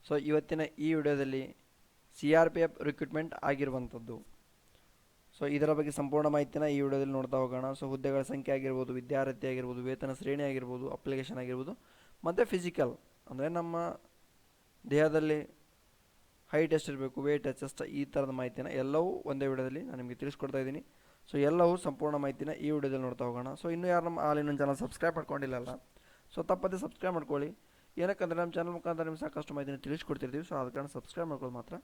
So ಇವತ್ತಿನ ಈ ವಿಡಿಯೋದಲ್ಲಿ C R P F recruitment ಆಗಿರುವಂಥದ್ದು. ಸೊ ಇದರ ಬಗ್ಗೆ ಸಂಪೂರ್ಣ ಮಾಹಿತಿನ ಈ ವಿಡಿಯೋದಲ್ಲಿ ನೋಡ್ತಾ ಹೋಗೋಣ. ಸೊ ಹುದ್ದೆಗಳ ಸಂಖ್ಯೆ ಆಗಿರ್ಬೋದು, ವಿದ್ಯಾರ್ಥಿ ಆಗಿರ್ಬೋದು, ವೇತನ ಶ್ರೇಣಿ ಆಗಿರ್ಬೋದು, ಅಪ್ಲಿಕೇಶನ್ ಆಗಿರ್ಬೋದು, ಮತ್ತು ಫಿಸಿಕಲ್ ಅಂದರೆ ನಮ್ಮ ದೇಹದಲ್ಲಿ ಹೈಟ್ ಎಷ್ಟಿರಬೇಕು, ವೇಟ್ ಎಷ್ಟು, ಈ ಥರದ ಮಾಹಿತಿನ ಎಲ್ಲವೂ ಒಂದೇ ವಿಡಿಯೋದಲ್ಲಿ ನಾನು ನಿಮಗೆ ತಿಳಿಸ್ಕೊಡ್ತಾ ಇದ್ದೀನಿ. ಸೊ ಎಲ್ಲವೂ ಸಂಪೂರ್ಣ ಮಾಹಿತಿನ ಈ ವಿಡಿಯೋದಲ್ಲಿ ನೋಡ್ತಾ ಹೋಗೋಣ. ಸೊ ಇನ್ನೂ ಯಾರು ನಮ್ಮ ಇನ್ನೊಂದು ಚಾನಲ್ ಸಬ್ಸ್ಕ್ರೈಬ್ ಮಾಡ್ಕೊಂಡಿಲ್ಲಲ್ಲ, ಸೊ ತಪ್ಪದೇ ಸಬ್ಸ್ಕ್ರೈಬ್ ಮಾಡ್ಕೊಳ್ಳಿ. ಏನಕ್ಕಂದರೆ ನಮ್ಮ ಚಾನಲ್ ಮುಖಾಂತರ ನಿಮ್ಗೆ ಸಾಕಷ್ಟು ಮಾಹಿತಿನ ತಿಳಿಸ್ಕೊಡ್ತಿರ್ತೀವಿ. ಸೊ ಆದ ಕಾರಣ ಸಬ್ಸ್ಕ್ರೈಬ್ ಮಾಡ್ಕೊಳ್ಳೋದು ಮಾತ್ರ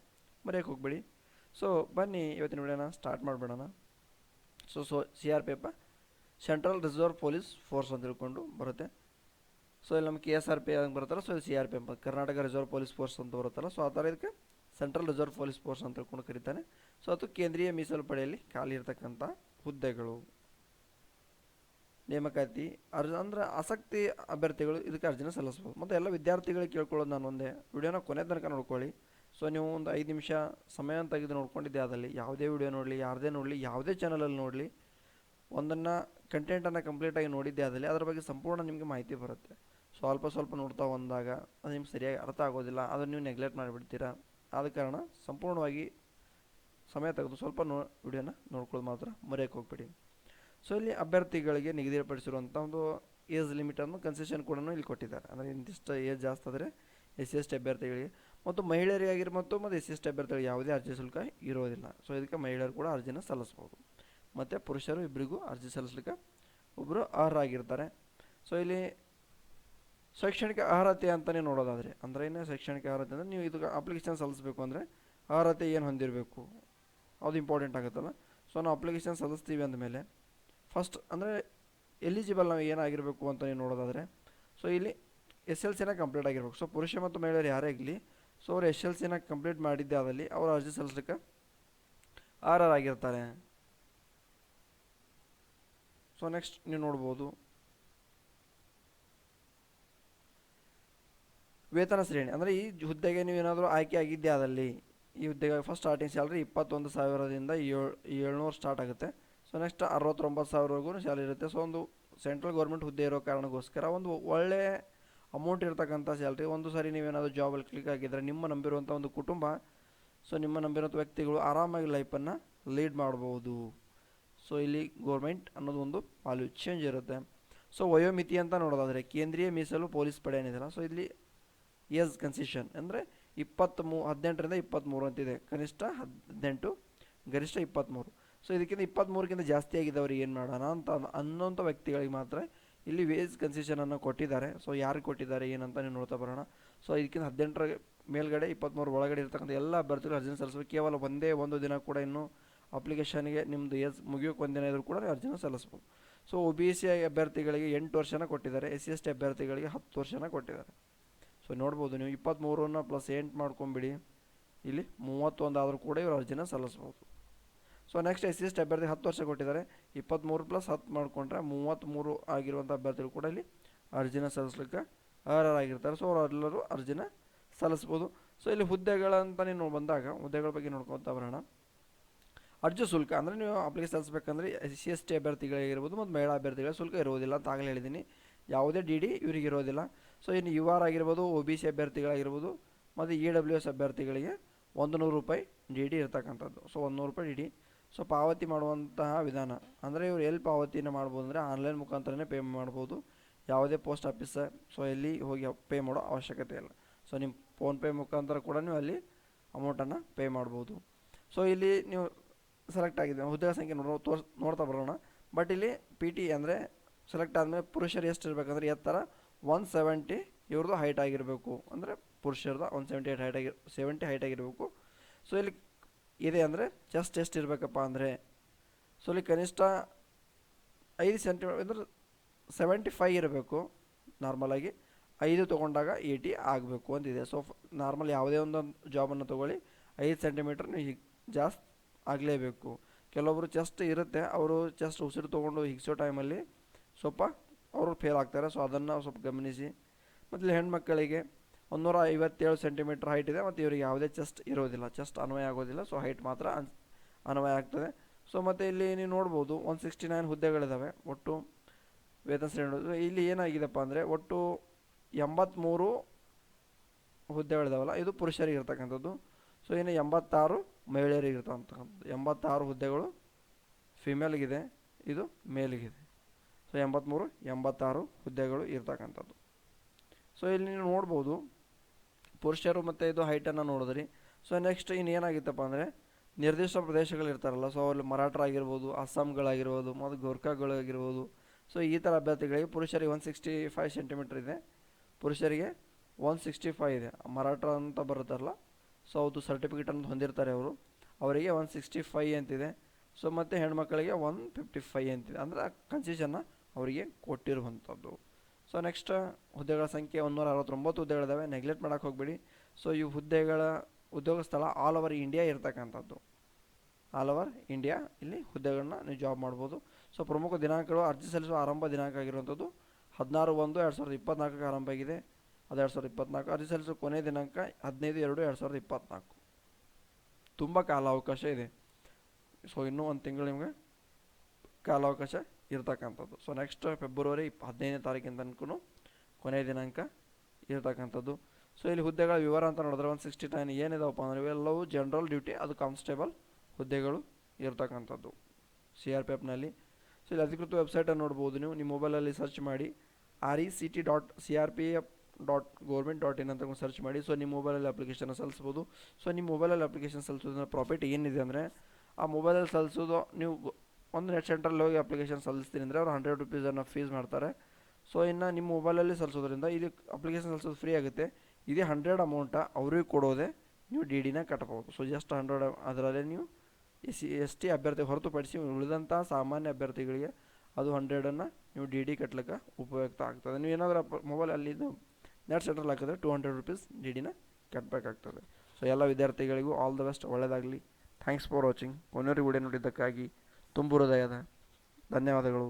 ಮರೆಯೋಕೆ ಹೋಗಬೇಡಿ. ಸೊ ಬನ್ನಿ ಇವತ್ತಿನ ವಿಡಿಯೋನ ಸ್ಟಾರ್ಟ್ ಮಾಡಿಬಿಡೋಣ. So C R P F central reserve police force ಅಂತ ತಿಳ್ಕೊಂಡು ಬರುತ್ತೆ. ಸೊ ಇಲ್ಲಿ ನಮಗೆ KSRP ಅಂತ ಬರುತ್ತಲ್ಲ, so C R P F Karnataka reserve police force ಅಂತ ಬರುತ್ತಲ್ಲ, ಸೊ ಆ ಥರ ಇದಕ್ಕೆ ಸೆಂಟ್ರಲ್ ರಿಸರ್ವ್ ಪೊಲೀಸ್ ಫೋರ್ಸ್ ಅಂತ ತಿಳ್ಕೊಂಡು ಕರೀತಾನೆ. ಸೊ ಅದು ಕೇಂದ್ರೀಯ ಮೀಸಲು ಪಡೆಯಲ್ಲಿ ಖಾಲಿ ಇರತಕ್ಕಂಥ ಹುದ್ದೆಗಳು. ನೇಮಕಾತಿ ಅಂದರೆ ಆಸಕ್ತಿ ಅಭ್ಯರ್ಥಿಗಳು ಇದಕ್ಕೆ ಅರ್ಜಿನ ಸಲ್ಲಿಸ್ಬೋದು. ಮತ್ತು ಎಲ್ಲ ವಿದ್ಯಾರ್ಥಿಗಳಿಗೆ ಕೇಳ್ಕೊಳ್ಳೋದು ನಾನು ಒಂದೇ, ವಿಡಿಯೋನ ಕೊನೆ ತನಕ ನೋಡ್ಕೊಳ್ಳಿ. ಸೊ ನೀವು ಒಂದು 5 ನಿಮಿಷ ಸಮಯ ತೆಗೆದು ನೋಡ್ಕೊಂಡಿದ್ದೆ ಆದಲ್ಲಿ ಯಾವುದೇ ವಿಡಿಯೋ ನೋಡಲಿ, ಯಾರದೇ ನೋಡಲಿ, ಯಾವುದೇ ಚಾನಲಲ್ಲಿ ನೋಡಲಿ, ಒಂದನ್ನು ಕಂಟೆಂಟನ್ನು ಕಂಪ್ಲೀಟಾಗಿ ನೋಡಿದ್ದೆ ಆದಲ್ಲಿ ಅದರ ಬಗ್ಗೆ ಸಂಪೂರ್ಣ ನಿಮಗೆ ಮಾಹಿತಿ ಬರುತ್ತೆ. ಸ್ವಲ್ಪ ನೋಡ್ತಾ ಬಂದಾಗ ಅದು ನಿಮ್ಗೆ ಸರಿಯಾಗಿ ಅರ್ಥ ಆಗೋದಿಲ್ಲ, ಅದನ್ನು ನೀವು ನೆಗ್ಲೆಕ್ಟ್ ಮಾಡಿಬಿಡ್ತೀರಾ. ಆದ ಕಾರಣ ಸಂಪೂರ್ಣವಾಗಿ ಸಮಯ ತೆಗೆದು ಸ್ವಲ್ಪ ವಿಡಿಯೋನ ನೋಡ್ಕೊಳ್ಳೋದು ಮಾತ್ರ ಮರೆಯೋಕ್ಕೆ ಹೋಗ್ಬೇಡಿ. ಸೊ ಇಲ್ಲಿ ಅಭ್ಯರ್ಥಿಗಳಿಗೆ ನಿಗದಿಪಡಿಸಿರುವಂಥ ಒಂದು ಏಜ್ ಲಿಮಿಟನ್ನು ಕನ್ಸೆಷನ್ ಕೂಡ ಇಲ್ಲಿ ಕೊಟ್ಟಿದ್ದಾರೆ. ಅಂದರೆ ಇಂತಿಷ್ಟು ಏಜ್ ಜಾಸ್ತಿ ಆದರೆ SC/ST ಅಭ್ಯರ್ಥಿಗಳಿಗೆ ಮತ್ತು ಮಹಿಳೆಯರಿಗಾಗಿರ್ಬೋದು ಮತ್ತು SC/ST ಅಭ್ಯರ್ಥಿಗಳಿಗೆ ಯಾವುದೇ ಅರ್ಜಿ ಶುಲ್ಕ ಇರೋದಿಲ್ಲ. ಸೊ ಇದಕ್ಕೆ ಮಹಿಳೆಯರು ಕೂಡ ಅರ್ಜಿನ ಸಲ್ಲಿಸ್ಬೋದು. ಮತ್ತು ಪುರುಷರು ಇಬ್ಬರಿಗೂ ಅರ್ಜಿ ಸಲ್ಲಿಸಲಿಕ್ಕೆ ಒಬ್ಬರು ಅರ್ಹರಾಗಿರ್ತಾರೆ. ಸೊ ಇಲ್ಲಿ ಶೈಕ್ಷಣಿಕ ಅರ್ಹತೆ ಅಂತಲೇ ನೋಡೋದಾದರೆ, ಅಂದರೆ ಏನು ಶೈಕ್ಷಣಿಕ ಅರ್ಹತೆ ಅಂದರೆ ನೀವು ಇದಕ್ಕೆ ಅಪ್ಲಿಕೇಶನ್ ಸಲ್ಲಿಸಬೇಕು ಅಂದರೆ ಅರ್ಹತೆ ಏನು ಹೊಂದಿರಬೇಕು ಅದು ಇಂಪಾರ್ಟೆಂಟ್ ಆಗುತ್ತಲ್ಲ. ಸೊ ನಾವು ಅಪ್ಲಿಕೇಶನ್ ಸಲ್ಲಿಸ್ತೀವಿ ಅಂದಮೇಲೆ ಫಸ್ಟ್ ಅಂದರೆ ಎಲಿಜಿಬಲ್ ನಾವು ಏನಾಗಿರಬೇಕು ಅಂತ ನೀವು ನೋಡೋದಾದರೆ, ಸೊ ಇಲ್ಲಿ SLCನ ಕಂಪ್ಲೀಟ್ ಆಗಿರ್ಬೇಕು. ಸೊ ಪುರುಷ ಮತ್ತು ಮಹಿಳೆಯರು ಯಾರೇ ಆಗಲಿ, ಸೊ ಅವರು SLCನ ಕಂಪ್ಲೀಟ್ ಮಾಡಿದ್ದೆ ಆದಲ್ಲಿ ಅವರು ಅರ್ಜಿ ಸಲ್ಲಿಸಲಿಕ್ಕೆ ಅರ್ಹರಾಗಿರ್ತಾರೆ. ಸೊ ನೆಕ್ಸ್ಟ್ ನೀವು ನೋಡ್ಬೋದು ವೇತನ ಶ್ರೇಣಿ. ಅಂದರೆ ಈ ಹುದ್ದೆಗೆ ನೀವು ಏನಾದರೂ ಆಯ್ಕೆ ಆಗಿದ್ದೆ ಆದಲ್ಲಿ ಈ ಹುದ್ದೆಗೆ ಫಸ್ಟ್ ಸ್ಟಾರ್ಟಿಂಗ್ ಸ್ಯಾಲ್ರಿ 21,000ದಿಂದ 700 ಸ್ಟಾರ್ಟ್ ಆಗುತ್ತೆ. ಸೊ ನೆಕ್ಸ್ಟ್ 69,000ವರೆಗೂ ಸ್ಯಾಲರಿ ಇರುತ್ತೆ. ಸೊ ಒಂದು ಸೆಂಟ್ರಲ್ ಗೌರ್ಮೆಂಟ್ ಹುದ್ದೆ ಇರೋ ಕಾರಣಕ್ಕೋಸ್ಕರ ಒಂದು ಒಳ್ಳೆ ಅಮೌಂಟ್ ಇರ್ತಕ್ಕಂಥ ಸ್ಯಾಲ್ರಿ. ಒಂದು ಸಾರಿ ನೀವೇನಾದರೂ ಜಾಬಲ್ಲಿ ಕ್ಲಿಕ್ ಆಗಿದ್ದರೆ ನಿಮ್ಮ ನಂಬಿರುವಂಥ ಒಂದು ಕುಟುಂಬ, ಸೊ ನಿಮ್ಮ ನಂಬಿರುವಂಥ ವ್ಯಕ್ತಿಗಳು ಆರಾಮಾಗಿ ಲೈಫನ್ನು ಲೀಡ್ ಮಾಡ್ಬೋದು. ಸೊ ಇಲ್ಲಿ ಗೋರ್ಮೆಂಟ್ ಅನ್ನೋದು ಒಂದು ವ್ಯಾಲ್ಯೂ ಚೇಂಜ್ ಇರುತ್ತೆ. ಸೊ ವಯೋಮಿತಿ ಅಂತ ನೋಡೋದಾದರೆ ಕೇಂದ್ರೀಯ ಮೀಸಲು ಪೊಲೀಸ್ ಪಡೆ ಏನಿದೆಯಲ್ಲ, ಸೊ ಇಲ್ಲಿ ಏಜ್ ಕನ್ಸೆಷನ್ ಅಂದರೆ 18ರಿಂದ 23 ಅಂತಿದೆ. ಕನಿಷ್ಠ 18, ಗರಿಷ್ಠ 23. ಸೊ ಇದಕ್ಕಿಂತ 23ಕ್ಕಿಂತ ಜಾಸ್ತಿ ಆಗಿದ್ದವ್ರಿಗೆ ಏನು ಮಾಡೋಣ ಅಂತ ಅನ್ನೋಂಥ ವ್ಯಕ್ತಿಗಳಿಗೆ ಮಾತ್ರ ಇಲ್ಲಿ ಏಜ್ ಕನ್ಸೆಷನನ್ನು ಕೊಟ್ಟಿದ್ದಾರೆ. ಸೊ ಯಾರಿಗೆ ಕೊಟ್ಟಿದ್ದಾರೆ ಏನಂತ ನೀವು ನೋಡ್ತಾ ಬರೋಣ. ಸೊ ಇದಕ್ಕಿಂತ 18ರ ಮೇಲ್ಗಡೆ 23 ಒಳಗಡೆ ಇರ್ತಕ್ಕಂಥ ಎಲ್ಲ ಅಭ್ಯರ್ಥಿಗಳು ಅರ್ಜಿನ ಸಲ್ಲಿಸಬೇಕು. ಕೇವಲ ಒಂದು ದಿನ ಕೂಡ ಇನ್ನೂ ಅಪ್ಲಿಕೇಶನ್ಗೆ ನಿಮ್ಮದು ಏಜ್ ಮುಗಿಯೋಕೆ ಒಂದಿನ ಇದ್ರೂ ಕೂಡ ಅರ್ಜಿನ ಸಲ್ಲಿಸ್ಬೋದು. ಸೊ OBC ಅಭ್ಯರ್ಥಿಗಳಿಗೆ 8 ವರ್ಷನ ಕೊಟ್ಟಿದ್ದಾರೆ, SC/ST ಅಭ್ಯರ್ಥಿಗಳಿಗೆ 10 ವರ್ಷನ ಕೊಟ್ಟಿದ್ದಾರೆ. ಸೊ ನೋಡ್ಬೋದು ನೀವು 23ನ ಪ್ಲಸ್ 8 ಮಾಡ್ಕೊಂಬಿಡಿ, ಇಲ್ಲಿ 31 ಆದರೂ ಕೂಡ ಇವರು ಅರ್ಜಿನ ಸಲ್ಲಿಸ್ಬೋದು. ಸೊ ನೆಕ್ಸ್ಟ್ SC/ST ಅಭ್ಯರ್ಥಿ 10 ವರ್ಷ ಕೊಟ್ಟಿದ್ದಾರೆ, 23 + 10 ಮಾಡಿಕೊಂಡ್ರೆ 33 ಆಗಿರುವಂಥ ಅಭ್ಯರ್ಥಿಗಳು ಕೂಡ ಇಲ್ಲಿ ಅರ್ಜಿನ ಸಲ್ಲಿಸ್ಲಿಕ್ಕೆ ಅರ್ಹರಾಗಿರ್ತಾರೆ. ಸೊ ಅವರೆಲ್ಲರೂ ಅರ್ಜಿನ ಸಲ್ಲಿಸ್ಬೋದು. ಸೊ ಇಲ್ಲಿ ಹುದ್ದೆಗಳಂತ ನೀವು ಬಂದಾಗ ಹುದ್ದೆಗಳ ಬಗ್ಗೆ ನೋಡ್ಕೊತಾ ಬರೋಣ. ಅರ್ಜಿ ಶುಲ್ಕ ಅಂದರೆ ನೀವು ಅಪ್ಲಿಕೇಶನ್ ಸಲ್ಲಿಸಬೇಕಂದ್ರೆ SC/ST ಅಭ್ಯರ್ಥಿಗಳಿಗಿರ್ಬೋದು ಮತ್ತು ಮಹಿಳಾ ಅಭ್ಯರ್ಥಿಗಳ ಶುಲ್ಕ ಇರುವುದಿಲ್ಲ ಅಂತ ಆಗಲೇ ಹೇಳಿದ್ದೀನಿ. ಯಾವುದೇ DD ಇವರಿಗೆ ಇರೋದಿಲ್ಲ. ಸೊ ಇನ್ನು UR ಆಗಿರ್ಬೋದು, OBC ಅಭ್ಯರ್ಥಿಗಳಾಗಿರ್ಬೋದು ಮತ್ತು EWS ಅಭ್ಯರ್ಥಿಗಳಿಗೆ 100 ರೂಪಾಯಿ DD ಇರ್ತಕ್ಕಂಥದ್ದು. ಸೊ 100 ರೂಪಾಯಿ DD. ಸೊ ಪಾವತಿ ಮಾಡುವಂತಹ ವಿಧಾನ ಅಂದರೆ ಇವರು ಎಲ್ಲಿ ಪಾವತಿನ ಮಾಡ್ಬೋದು ಅಂದರೆ ಆನ್ಲೈನ್ ಮುಖಾಂತರನೇ ಪೇ ಮಾಡ್ಬೋದು. ಯಾವುದೇ ಪೋಸ್ಟ್ ಆಫೀಸ್, ಸೊ ಎಲ್ಲಿ ಹೋಗಿ ಪೇ ಮಾಡೋ ಅವಶ್ಯಕತೆ ಇಲ್ಲ. ಸೊ ನಿಮ್ಮ ಫೋನ್ಪೇ ಮುಖಾಂತರ ಕೂಡ ನೀವು ಅಲ್ಲಿ ಅಮೌಂಟನ್ನು ಪೇ ಮಾಡ್ಬೋದು. ಸೊ ಇಲ್ಲಿ ನೀವು ಸೆಲೆಕ್ಟ್ ಆಗಿದೆ ಹುದ್ದೆಗಳ ಸಂಖ್ಯೆ ನೋಡ್ತಾ ಬರೋಣ. ಬಟ್ ಇಲ್ಲಿ PT ಅಂದರೆ ಸೆಲೆಕ್ಟ್ ಆದಮೇಲೆ ಪುರುಷರು ಎಷ್ಟು ಇರಬೇಕಂದ್ರೆ ಎತ್ತರ 170 ಇವ್ರದ್ದು ಹೈಟ್ ಆಗಿರಬೇಕು. ಅಂದರೆ ಪುರುಷರದ್ದು 170 ಹೈಟ್ ಆಗಿರಬೇಕು. ಸೊ ಇಲ್ಲಿ ಇದೆ ಅಂದರೆ ಚೆಸ್ಟ್ ಎಷ್ಟು ಇರಬೇಕಪ್ಪ ಅಂದರೆ, ಸೊ ಇಲ್ಲಿ ಕನಿಷ್ಠ 5 ಸೆಂಟಿಮೀಟರ್ ಅಂದರೆ 75 ಇರಬೇಕು. ನಾರ್ಮಲಾಗಿ 5 ತೊಗೊಂಡಾಗ 80 ಆಗಬೇಕು ಅಂತಿದೆ. ಸೊ ನಾರ್ಮಲ್ ಯಾವುದೇ ಒಂದು ಜಾಬನ್ನು ತೊಗೊಳ್ಳಿ 5 ಸೆಂಟಿಮೀಟ್ರ್ ನೀವು ಜಾಸ್ತಿ ಆಗಲೇಬೇಕು. ಕೆಲವೊಬ್ಬರು ಚೆಸ್ಟ್ ಇರುತ್ತೆ, ಅವರು ಚೆಸ್ಟ್ ಉಸಿರು ತೊಗೊಂಡು ಹಿಗ್ಸೋ ಟೈಮಲ್ಲಿ ಸ್ವಲ್ಪ ಅವರು ಫೇಲ್ ಆಗ್ತಾರೆ. ಸೊ ಅದನ್ನು ಸ್ವಲ್ಪ ಗಮನಿಸಿ. ಮತ್ತು ಇಲ್ಲಿ ಹೆಣ್ಮಕ್ಕಳಿಗೆ 157 ಸೆಂಟಿಮೀಟ್ರ್ ಹೈಟ್ ಇದೆ ಮತ್ತು ಇವರಿಗೆ ಯಾವುದೇ ಚೆಸ್ಟ್ ಇರೋದಿಲ್ಲ, ಚೆಸ್ಟ್ ಅನ್ವಯ ಆಗೋದಿಲ್ಲ. ಸೊ ಹೈಟ್ ಮಾತ್ರ ಅನ್ವಯ ಆಗ್ತದೆ. ಸೊ ಮತ್ತು ಇಲ್ಲಿ ನೀವು ನೋಡ್ಬೋದು 169 ಹುದ್ದೆಗಳಿದ್ದಾವೆ ಒಟ್ಟು ವೇತನ ಶ್ರೇಣಿ. ಇಲ್ಲಿ ಏನಾಗಿದೆಪ್ಪ ಅಂದರೆ ಒಟ್ಟು 83 ಹುದ್ದೆಗಳಿದಾವಲ್ಲ ಇದು ಪುರುಷರಿಗೆ ಇರ್ತಕ್ಕಂಥದ್ದು. ಸೊ ಇನ್ನು 86 ಮಹಿಳೆಯರಿಗೆ ಇರ್ತಕ್ಕಂಥದ್ದು. 86 ಹುದ್ದೆಗಳು ಫಿಮೇಲ್ಗಿದೆ, ಇದು ಮೇಲ್ಗಿದೆ. ಸೊ 83 86 ಹುದ್ದೆಗಳು ಇರ್ತಕ್ಕಂಥದ್ದು. ಸೊ ಇಲ್ಲಿ ನೀವು ನೋಡ್ಬೋದು ಪುರುಷರು ಮತ್ತು ಇದು ಹೈಟನ್ನು ನೋಡಿದ್ರಿ. ಸೊ ನೆಕ್ಸ್ಟ್ ಇನ್ನೇನಾಗಿತ್ತಪ್ಪ ಅಂದರೆ ನಿರ್ದಿಷ್ಟ ಪ್ರದೇಶಗಳು ಇರ್ತಾರಲ್ಲ, ಸೊ ಅಲ್ಲಿ ಮರಾಠರಾಗಿರ್ಬೋದು, ಅಸ್ಸಾಂಗಳಾಗಿರ್ಬೋದು ಮತ್ತು ಗೋರ್ಖಾಗಳಾಗಿರ್ಬೋದು. ಸೊ ಈ ಥರ ಅಭ್ಯರ್ಥಿಗಳಿಗೆ ಪುರುಷರಿಗೆ 165 ಸೆಂಟಿಮೀಟ್ರ್ ಇದೆ, ಪುರುಷರಿಗೆ 165 ಇದೆ. ಮರಾಠ ಅಂತ ಬರುತ್ತಾರಲ್ಲ, ಸೊ ಅದು ಸರ್ಟಿಫಿಕೇಟನ್ನು ಹೊಂದಿರ್ತಾರೆ ಅವರು, ಅವರಿಗೆ 165 ಅಂತಿದೆ. ಸೊ ಮತ್ತು ಹೆಣ್ಮಕ್ಳಿಗೆ 155 ಅಂತಿದೆ, ಅಂದರೆ ಕನ್ಸೆಷನ್ನ ಅವರಿಗೆ ಕೊಟ್ಟಿರುವಂಥದ್ದು. ಸೊ ನೆಕ್ಸ್ಟ್ ಹುದ್ದೆಗಳ ಸಂಖ್ಯೆ 169 ಹುದ್ದೆಗಳಿದ್ದಾವೆ, ನೆಗ್ಲೆಕ್ಟ್ ಮಾಡೋಕ್ಕೆ ಹೋಗಬೇಡಿ. ಸೊ ಈ ಹುದ್ದೆಗಳ ಉದ್ಯೋಗ ಸ್ಥಳ ಆಲ್ ಓವರ್ ಇಂಡಿಯಾ ಇರ್ತಕ್ಕಂಥದ್ದು, ಆಲ್ ಓವರ್ ಇಂಡಿಯಾ ಇಲ್ಲಿ ಹುದ್ದೆಗಳನ್ನ ನೀವು ಜಾಬ್ ಮಾಡ್ಬೋದು. ಸೊ ಪ್ರಮುಖ ದಿನಾಂಕಗಳು ಅರ್ಜಿ ಸಲ್ಲಿಸುವ ಆರಂಭ ದಿನಾಂಕ ಆಗಿರುವಂಥದ್ದು 16/1/2024 ಆರಂಭ ಆಗಿದೆ, ಅದು 2024. ಅರ್ಜಿ ಸಲ್ಲಿಸುವ ಕೊನೆಯ ದಿನಾಂಕ 15/2/2024. ತುಂಬ ಕಾಲಾವಕಾಶ ಇದೆ. ಸೊ ಇನ್ನೂ ಒಂದು ತಿಂಗಳು ನಿಮಗೆ ಕಾಲಾವಕಾಶ ಇರ್ತಕ್ಕಂಥದ್ದು. ಸೊ ನೆಕ್ಸ್ಟ್ ಫೆಬ್ರವರಿ 15ನೇ ತಾರೀಕಿನ ತನಕ ಕೊನೆಯ ದಿನಾಂಕ ಇರ್ತಕ್ಕಂಥದ್ದು. ಸೊ ಇಲ್ಲಿ ಹುದ್ದೆಗಳ ವಿವರ ಅಂತ ನೋಡಿದ್ರೆ 169 ಏನಿದಾವಪ್ಪ ಅಂದರೆ ಇವೆಲ್ಲವೂ ಜನರಲ್ ಡ್ಯೂಟಿ, ಅದು ಕಾನ್ಸ್ಟೇಬಲ್ ಹುದ್ದೆಗಳು ಇರ್ತಕ್ಕಂಥದ್ದು CRPFನಲ್ಲಿ. ಸೊ ಇಲ್ಲಿ ಅಧಿಕೃತ ವೆಬ್ಸೈಟನ್ನು ನೋಡ್ಬೋದು ನೀವು, ನಿಮ್ಮ ಮೊಬೈಲಲ್ಲಿ ಸರ್ಚ್ ಮಾಡಿ RECT.CRPF.government.in ಅಂತ ಸರ್ಚ್ ಮಾಡಿ. ಸೊ ನಿಮ್ಮ ಮೊಬೈಲಲ್ಲಿ ಅಪ್ಲಿಕೇಶನ್ ಸಲ್ಲಿಸ್ಬೋದು. ಸೊ ನಿಮ್ಮ ಮೊಬೈಲಲ್ಲಿ ಅಪ್ಲಿಕೇಶನ್ ಸಲ್ಲಿಸೋದ್ರಿಂದ ಪ್ರಾಫಿಟ್ ಏನಿದೆ ಅಂದರೆ, ಆ ಮೊಬೈಲಲ್ಲಿ ಸಲ್ಲಿಸೋದು ನೀವು ಒಂದು ನೆಟ್ ಸೆಂಟ್ರಲ್ಲಿ ಹೋಗಿ ಅಪ್ಲಿಕೇಶನ್ ಸಲ್ಲಿಸ್ತೀನಿ ಅಂದರೆ ಅವರು 100 ರೂಪೀಸನ್ನು ಫೀಸ್ ಮಾಡ್ತಾರೆ. ಸೊ ಇನ್ನು ನಿಮ್ಮ ಮೊಬೈಲಲ್ಲಿ ಸಲ್ಲಿಸೋದ್ರಿಂದ ಇದು ಅಪ್ಲಿಕೇಶನ್ ಸಲ್ಲಿಸೋದು ಫ್ರೀ ಆಗುತ್ತೆ. ಇದೇ 100 ಅಮೌಂಟ ಅವ್ರಿಗೆ ಕೊಡೋದೆ ನೀವು DDನ ಕಟ್ಬೋದು. ಸೊ ಜಸ್ಟ್ 100 ಅದರಲ್ಲೇ ನೀವು ST ಅಭ್ಯರ್ಥಿ ಹೊರತುಪಡಿಸಿ ಉಳಿದಂಥ ಸಾಮಾನ್ಯ ಅಭ್ಯರ್ಥಿಗಳಿಗೆ ಅದು 100ಅನ್ನು ನೀವು DD ಕಟ್ಲಿಕ್ಕೆ ಉಪಯುಕ್ತ ಆಗ್ತದೆ. ನೀವು ಏನಾದರೂ ಮೊಬೈಲ್ ಅಲ್ಲಿದ್ದು ನೆಟ್ ಸೆಂಟ್ರಲ್ಲಿ ಹಾಕಿದ್ರೆ 200 ರೂಪೀಸ್ DDನ ಕಟ್ಟಬೇಕಾಗ್ತದೆ. ಸೊ ಎಲ್ಲ ವಿದ್ಯಾರ್ಥಿಗಳಿಗೂ ಆಲ್ ದ ಬೆಸ್ಟ್, ಒಳ್ಳೆಯದಾಗಲಿ. Thanks for watching. ಕೊನೆಯವರೆಗೂ ವಿಡಿಯೋ ನೋಡಿದ್ದಕ್ಕಾಗಿ ತುಂಬ ಹೃದಯದ ಧನ್ಯವಾದಗಳು.